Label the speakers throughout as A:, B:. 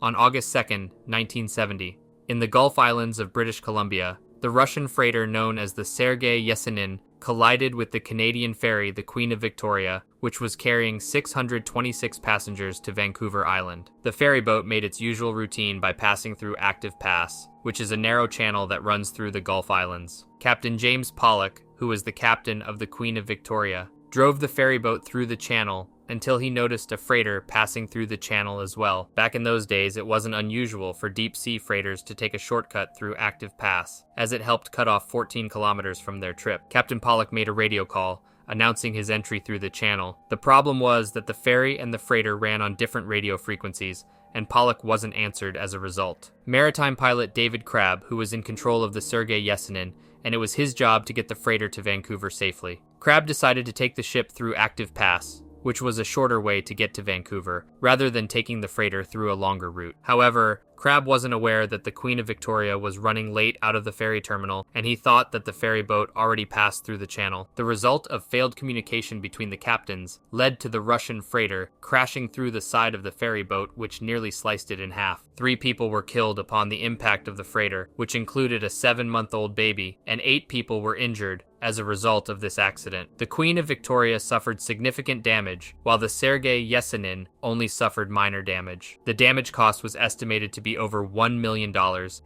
A: On August 2, 1970, in the Gulf Islands of British Columbia, the Russian freighter known as the Sergei Yesenin collided with the Canadian ferry the Queen of Victoria, which was carrying 626 passengers to Vancouver Island. The ferry boat made its usual routine by passing through Active Pass, which is a narrow channel that runs through the Gulf Islands. Captain James Pollock, who was the captain of the Queen of Victoria, drove the ferry boat through the channel until he noticed a freighter passing through the channel as well. Back in those days, it wasn't unusual for deep-sea freighters to take a shortcut through Active Pass, as it helped cut off 14 kilometers from their trip. Captain Pollock made a radio call, announcing his entry through the channel. The problem was that the ferry and the freighter ran on different radio frequencies, and Pollock wasn't answered as a result. Maritime pilot David Crabb, who was in control of the Sergei Yesenin, and it was his job to get the freighter to Vancouver safely. Crabb decided to take the ship through Active Pass, which was a shorter way to get to Vancouver, rather than taking the freighter through a longer route. However, Crabb wasn't aware that the Queen of Victoria was running late out of the ferry terminal, and he thought that the ferry boat already passed through the channel. The result of failed communication between the captains led to the Russian freighter crashing through the side of the ferry boat, which nearly sliced it in half. 3 people were killed upon the impact of the freighter, which included a 7-month-old baby, and 8 people were injured as a result of this accident. The Queen of Victoria suffered significant damage, while the Sergei Yesenin only suffered minor damage. The damage cost was estimated to be over $1 million,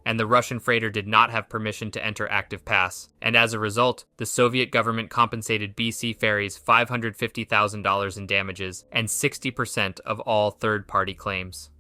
A: and the Russian freighter did not have permission to enter Active Pass, and as a result, the Soviet government compensated BC Ferries $550,000 in damages and 60% of all third-party claims.